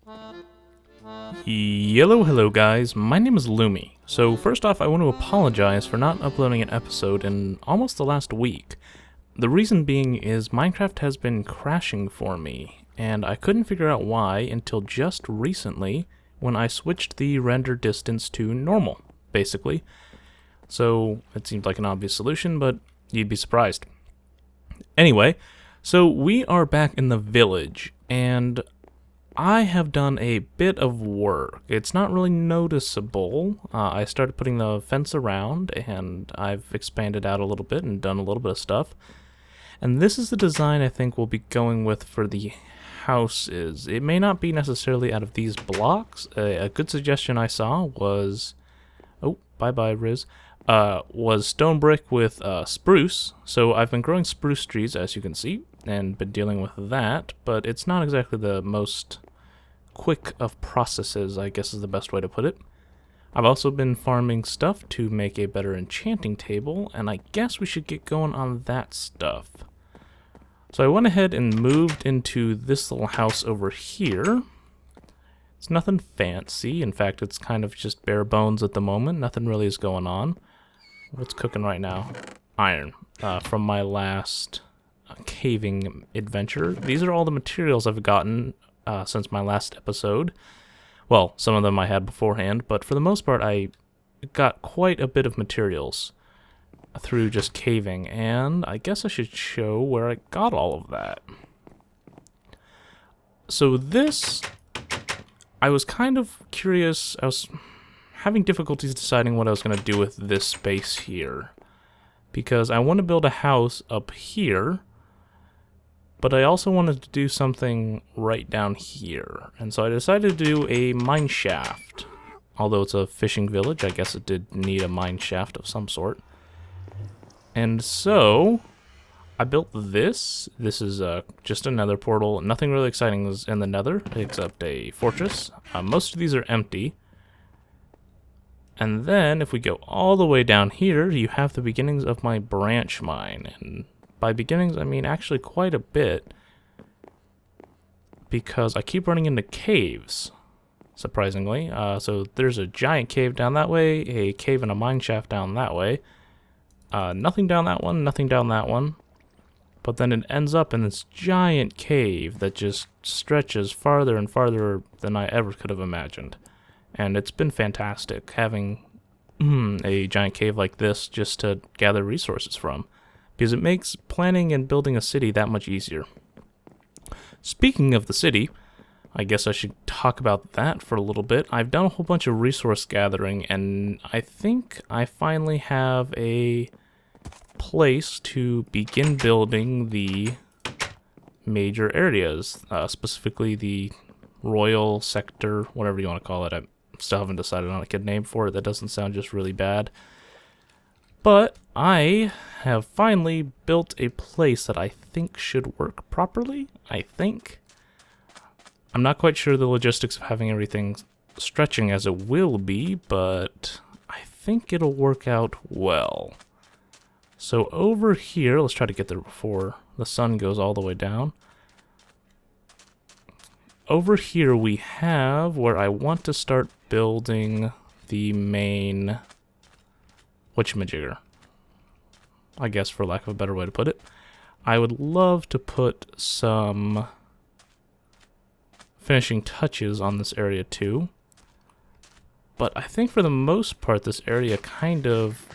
Hello guys, my name is Lumi. So first off, I want to apologize for not uploading an episode in almost the last week. The reason being is Minecraft has been crashing for me, and I couldn't figure out why until just recently when I switched the render distance to normal, basically. So it seemed like an obvious solution, but you'd be surprised. Anyway, so we are back in the village, and I have done a bit of work. It's not really noticeable. I started putting the fence around, and I've expanded out a little bit and done a little bit of stuff. And this is the design I think we'll be going with for the houses. It may not be necessarily out of these blocks. A good suggestion I saw was... Oh, bye-bye, Riz. Was stone brick with spruce. So I've been growing spruce trees, as you can see, and been dealing with that, but it's not exactly the most quick of processes, I guess is the best way to put it. I've also been farming stuff to make a better enchanting table, and I guess we should get going on that stuff. So I went ahead and moved into this little house over here. It's nothing fancy. In fact, it's kind of just bare bones at the moment. Nothing really is going on. What's cooking right now? Iron. From my last caving adventure. These are all the materials I've gotten since my last episode. Well, some of them I had beforehand, but for the most part I got quite a bit of materials through just caving, and I guess I should show where I got all of that. So this, I was kind of curious. I was having difficulties deciding what I was going to do with this space here, because I want to build a house up here, but I also wanted to do something right down here. And so I decided to do a mine shaft. Although it's a fishing village, I guess it did need a mine shaft of some sort. And so I built this. This is just a nether portal. Nothing really exciting is in the nether except a fortress. Most of these are empty. And then if we go all the way down here, you have the beginnings of my branch mine. And by beginnings, I mean actually quite a bit, because I keep running into caves, surprisingly. So there's a giant cave down that way, a cave and a mine shaft down that way. Nothing down that one, nothing down that one. But then it ends up in this giant cave that just stretches farther and farther than I ever could have imagined. And it's been fantastic having a giant cave like this just to gather resources from, because it makes planning and building a city that much easier. Speaking of the city, I guess I should talk about that for a little bit. I've done a whole bunch of resource gathering, and I think I finally have a place to begin building the major areas, specifically the royal sector, whatever you want to call it. I still haven't decided on a good name for it that doesn't sound just really bad. But I have finally built a place that I think should work properly, I think. I'm not quite sure the logistics of having everything stretching as it will be, but I think it'll work out well. So over here, let's try to get there before the sun goes all the way down. Over here we have where I want to start building the main whatchamajigger, I guess, for lack of a better way to put it. I would love to put some finishing touches on this area too, but I think for the most part this area kind of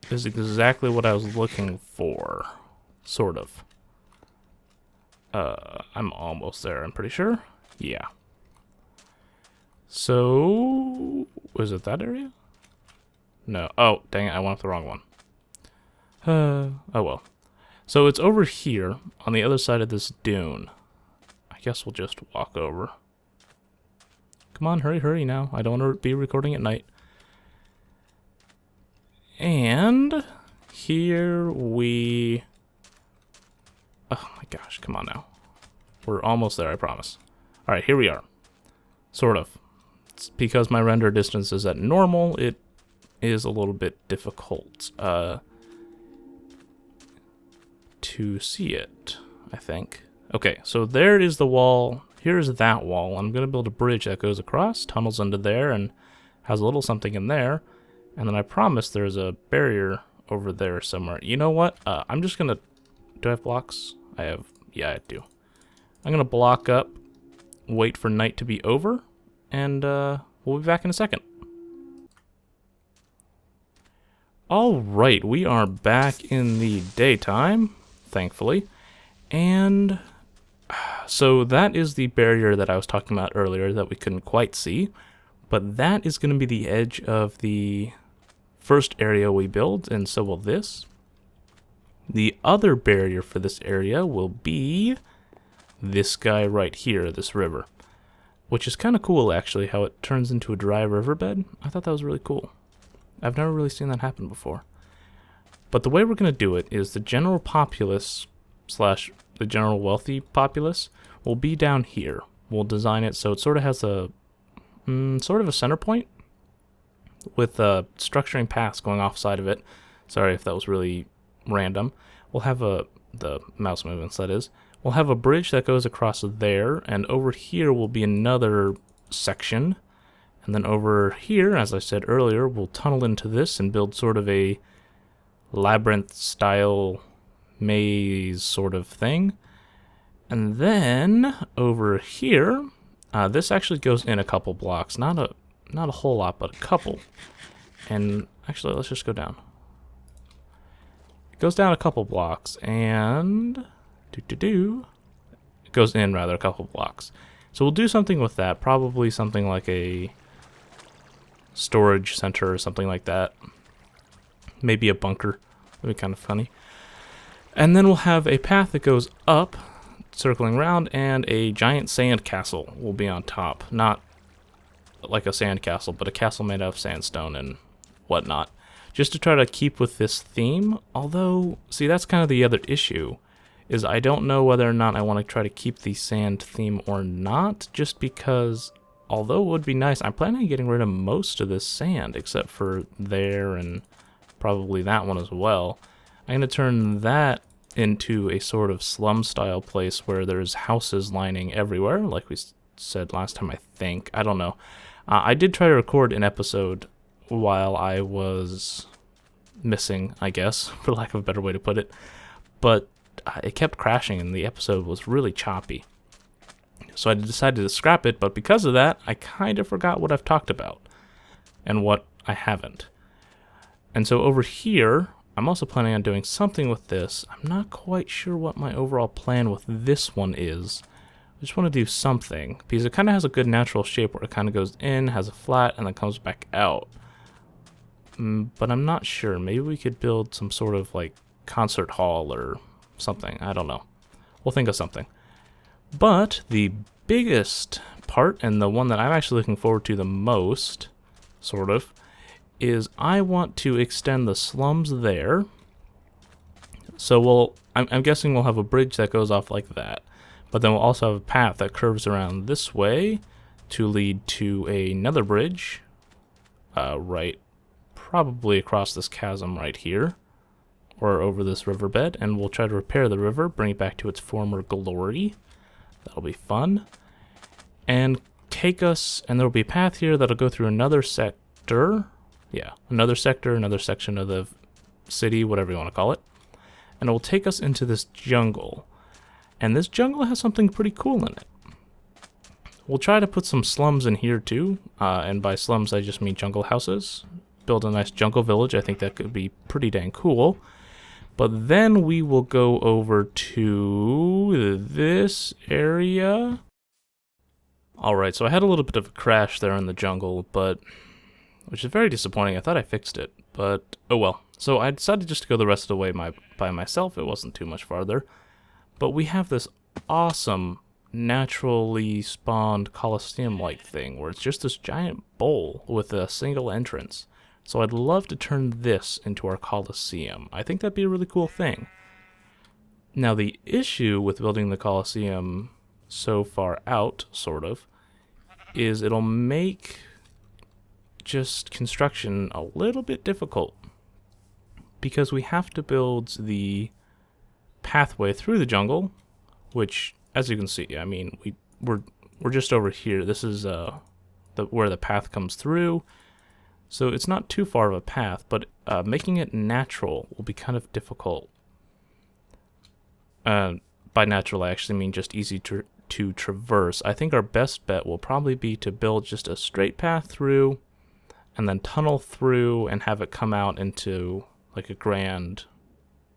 is exactly what I was looking for, sort of. I'm almost there, I'm pretty sure. Yeah. So, was it that area? No. Oh, dang it, I went up the wrong one. Oh well. So it's over here, on the other side of this dune. I guess we'll just walk over. Come on, hurry now. I don't want to be recording at night. And here we... Oh my gosh, come on now. We're almost there, I promise. Alright, here we are. Sort of. It's because my render distance is at normal, it is a little bit difficult to see it, I think. Okay, so there is the wall. here's that wall. I'm going to build a bridge that goes across, tunnels under there, and has a little something in there. And then I promise there's a barrier over there somewhere. You know what? I'm just going to... Do I have blocks? I have... Yeah, I do. I'm going to block up, wait for night to be over, and we'll be back in a second. Alright, we are back in the daytime, thankfully. And so that is the barrier that I was talking about earlier that we couldn't quite see. But that is going to be the edge of the first area we build, and so will this. The other barrier for this area will be this guy right here, this river. Which is kind of cool, actually, how it turns into a dry riverbed. I thought that was really cool. I've never really seen that happen before. But the way we're going to do it is the general populace slash the general wealthy populace will be down here. We'll design it so it sort of has a sort of a center point with structuring paths going off side of it. Sorry if that was really random. We'll have the mouse movements, that is. We'll have a bridge that goes across there, and over here will be another section. And then over here, as I said earlier, we'll tunnel into this and build sort of a labyrinth-style maze sort of thing. And then over here, this actually goes in a couple blocks. Not a whole lot, but a couple. And actually, let's just go down. It goes down a couple blocks, and it goes in rather a couple blocks. So we'll do something with that. Probably something like a storage center or something like that. Maybe a bunker. That'd be kind of funny. And then we'll have a path that goes up, circling around, and a giant sand castle will be on top. Not like a sand castle, but a castle made out of sandstone and whatnot. Just to try to keep with this theme. Although, see, that's kind of the other issue, is I don't know whether or not I want to try to keep the sand theme or not, just because, although it would be nice, I'm planning on getting rid of most of this sand, except for there and probably that one as well. I'm going to turn that into a sort of slum-style place where there's houses lining everywhere, like we said last time, I think. I don't know. I did try to record an episode while I was missing, I guess, for lack of a better way to put it. But it kept crashing and the episode was really choppy. So I decided to scrap it, but because of that, I kind of forgot what I've talked about and what I haven't. And so over here, I'm also planning on doing something with this. I'm not quite sure what my overall plan with this one is. I just want to do something, because it kind of has a good natural shape where it kind of goes in, has a flat, and then comes back out. But I'm not sure. Maybe we could build some sort of like concert hall or something. I don't know. We'll think of something. But the biggest part, and the one that I'm actually looking forward to the most, sort of, is I want to extend the slums there. So I'm guessing we'll have a bridge that goes off like that. But then we'll also have a path that curves around this way to lead to another bridge, right, probably across this chasm right here, or over this riverbed, and we'll try to repair the river, bring it back to its former glory. That'll be fun. And take us, and there'll be a path here that'll go through another sector. Yeah, another sector, another section of the city, whatever you want to call it. And it will take us into this jungle. And this jungle has something pretty cool in it. We'll try to put some slums in here too. And by slums, I just mean jungle houses. Build a nice jungle village. I think that could be pretty dang cool. But then we will go over to this area. Alright, so I had a little bit of a crash there in the jungle, but which is very disappointing. I thought I fixed it, but oh well. So I decided just to go the rest of the way by myself. It wasn't too much farther. But we have this awesome naturally spawned Colosseum-like thing where it's just this giant bowl with a single entrance. So I'd love to turn this into our Colosseum. I think that'd be a really cool thing. Now the issue with building the Colosseum so far out, sort of, is it'll make just construction a little bit difficult. Because we have to build the pathway through the jungle, which, as you can see, I mean, we're we're just over here. This is where the path comes through. So it's not too far of a path, but making it natural will be kind of difficult. By natural, I actually mean just easy to traverse. I think our best bet will probably be to build just a straight path through, and then tunnel through and have it come out into like a grand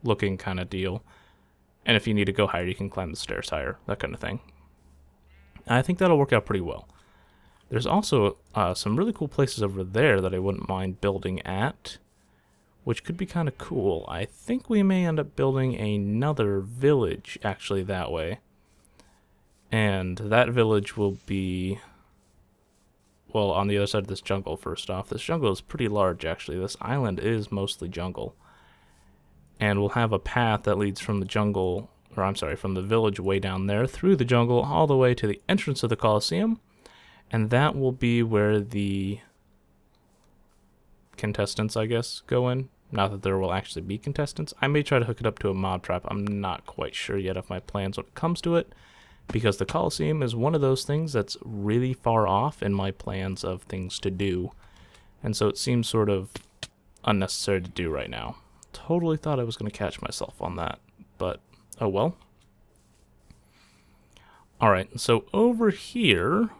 looking kind of deal. And if you need to go higher, you can climb the stairs higher, that kind of thing. I think that'll work out pretty well. There's also some really cool places over there that I wouldn't mind building at, which could be kind of cool. I think we may end up building another village actually that way. And that village will be, well, on the other side of this jungle first off. This jungle is pretty large actually. This island is mostly jungle. And we'll have a path that leads from the jungle, or I'm sorry, from the village way down there through the jungle all the way to the entrance of the Colosseum. And that will be where the contestants, I guess, go in. Not that there will actually be contestants. I may try to hook it up to a mob trap. I'm not quite sure yet of my plans when it comes to it, because the Colosseum is one of those things that's really far off in my plans of things to do. And so it seems sort of unnecessary to do right now. Totally thought I was going to catch myself on that, but oh well. Alright, so over here...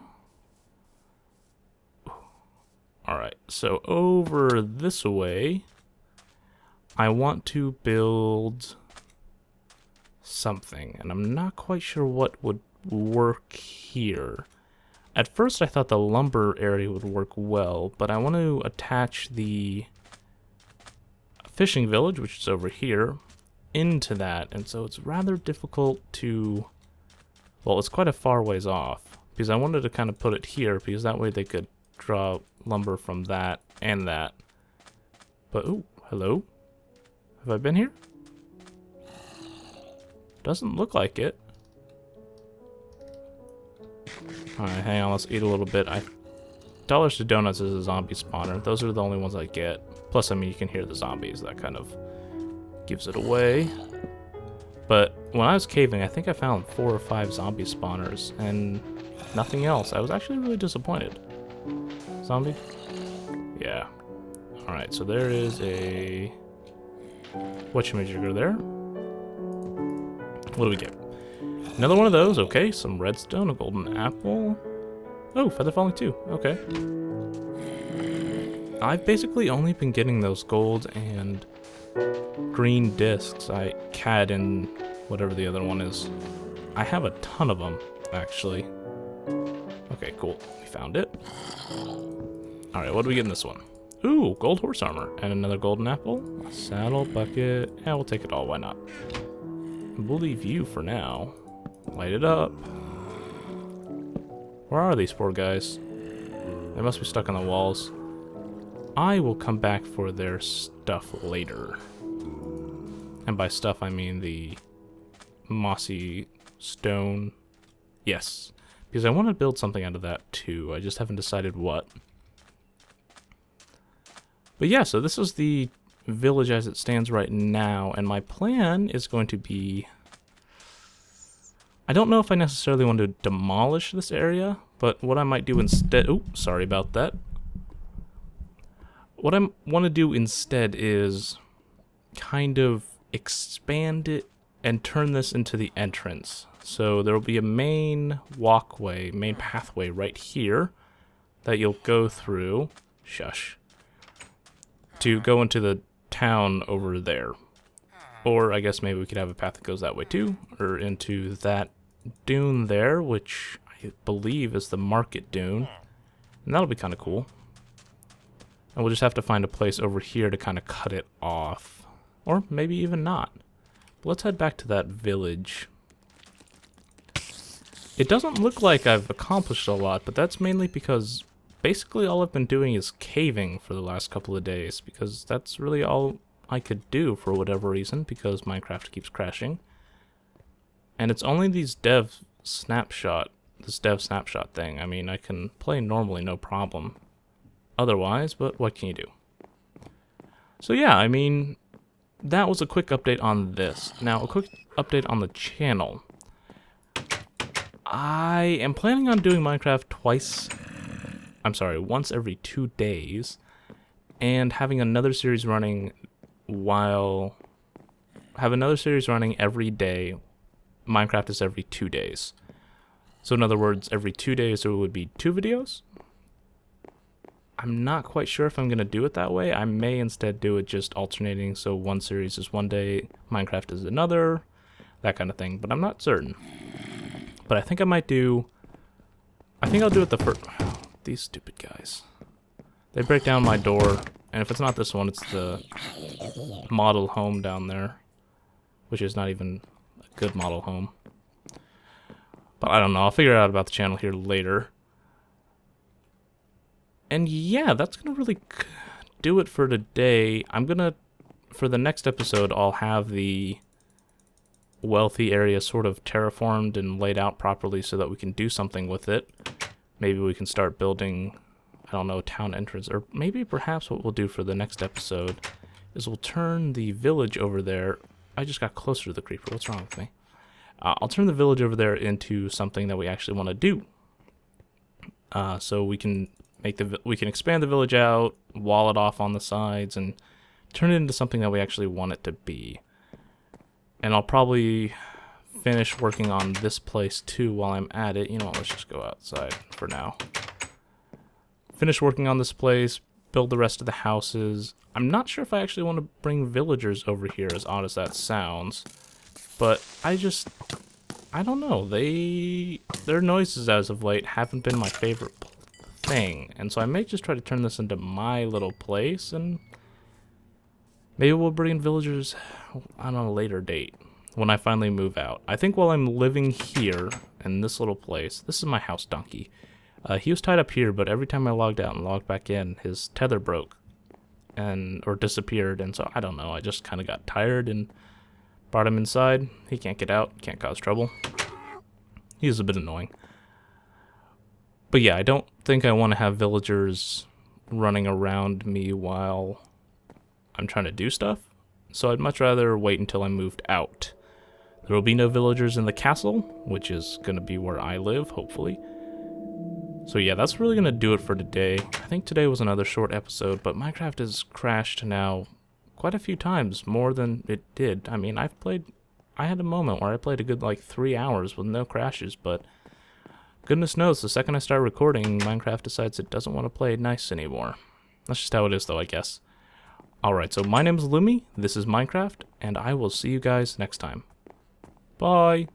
Alright, so over this way, I want to build something, and I'm not quite sure what would work here. At first I thought the lumber area would work well, but I want to attach the fishing village, which is over here, into that, and so it's rather difficult to, well, it's quite a far ways off, because I wanted to kind of put it here, because that way they could draw lumber from that and that. But, ooh, hello? Have I been here? Doesn't look like it. Alright, hang on, let's eat a little bit. Dollars to Donuts is a zombie spawner. Those are the only ones I get. Plus, I mean, you can hear the zombies. That kind of gives it away. But when I was caving, I think I found 4 or 5 zombie spawners and nothing else. I was actually really disappointed. Zombie? Yeah. Alright, so there is a... whatchamajigger there. What do we get? Another one of those. Okay, some redstone, a golden apple. Oh, feather falling too. Okay. I've basically only been getting those gold and green discs. CAD and whatever the other one is. I have a ton of them, actually. Okay, cool. We found it. Alright, what do we get in this one? Ooh, gold horse armor. And another golden apple. A saddle, bucket. Yeah, we'll take it all. Why not? We'll leave you for now. Light it up. Where are these poor guys? They must be stuck on the walls. I will come back for their stuff later. And by stuff, I mean the mossy stone. Yes. Because I want to build something out of that too. I just haven't decided what. But yeah, so this is the village as it stands right now. And my plan is going to be... I don't know if I necessarily want to demolish this area, but what I might do instead... Oh, sorry about that. What I want to do instead is kind of expand it and turn this into the entrance. So there will be a main walkway, main pathway right here that you'll go through. Shush. To go into the town over there. Or I guess maybe we could have a path that goes that way too, or into that dune there, which I believe is the market dune. And that'll be kind of cool. And we'll just have to find a place over here to kind of cut it off. Or maybe even not. But let's head back to that village. It doesn't look like I've accomplished a lot, but that's mainly because basically all I've been doing is caving for the last couple of days, because that's really all I could do for whatever reason, because Minecraft keeps crashing. And it's only this dev snapshot thing. I mean, I can play normally, no problem. Otherwise, but what can you do? So yeah, I mean, that was a quick update on this. Now, a quick update on the channel. I am planning on doing Minecraft once every 2 days, and having another series running every day. Minecraft is every 2 days. So in other words, every 2 days there would be 2 videos. I'm not quite sure if I'm going to do it that way. I may instead do it just alternating, so one series is one day, Minecraft is another, that kind of thing, but I'm not certain. But I think I'll do it the first... These stupid guys. They break down my door, and if it's not this one, it's the model home down there, which is not even a good model home. But I don't know, I'll figure out about the channel here later. And yeah, that's going to really do it for today. For the next episode, I'll have the wealthy area sort of terraformed and laid out properly so that we can do something with it. Maybe we can start building, I don't know, town entrance. Or maybe perhaps what we'll do for the next episode is we'll turn the village over there. I just got closer to the creeper. What's wrong with me? I'll turn the village over there into something that we actually want to do. So we can expand the village out, wall it off on the sides, and turn it into something that we actually want it to be. And I'll probably finish working on this place too while I'm at it. You know what, let's just go outside for now. Finish working on this place, build the rest of the houses. I'm not sure if I actually want to bring villagers over here, as odd as that sounds. But I don't know. Their noises as of late haven't been my favorite thing, and so I may just try to turn this into my little place, and maybe we'll bring in villagers on a later date when I finally move out. I think while I'm living here in this little place, this is my house donkey. He was tied up here, but every time I logged out and logged back in, his tether broke or disappeared, and so I don't know. I just kind of got tired and brought him inside. He can't get out, can't cause trouble. He's a bit annoying. But yeah, I don't think I want to have villagers running around me while I'm trying to do stuff. So I'd much rather wait until I moved out. There will be no villagers in the castle, which is going to be where I live, hopefully. So yeah, that's really going to do it for today. I think today was another short episode, but Minecraft has crashed now quite a few times, more than it did. I mean, I had a moment where I played a good 3 hours with no crashes, but goodness knows, the second I start recording, Minecraft decides it doesn't want to play nice anymore. That's just how it is, though, I guess. Alright, so my name is Lumi, this is Minecraft, and I will see you guys next time. Bye!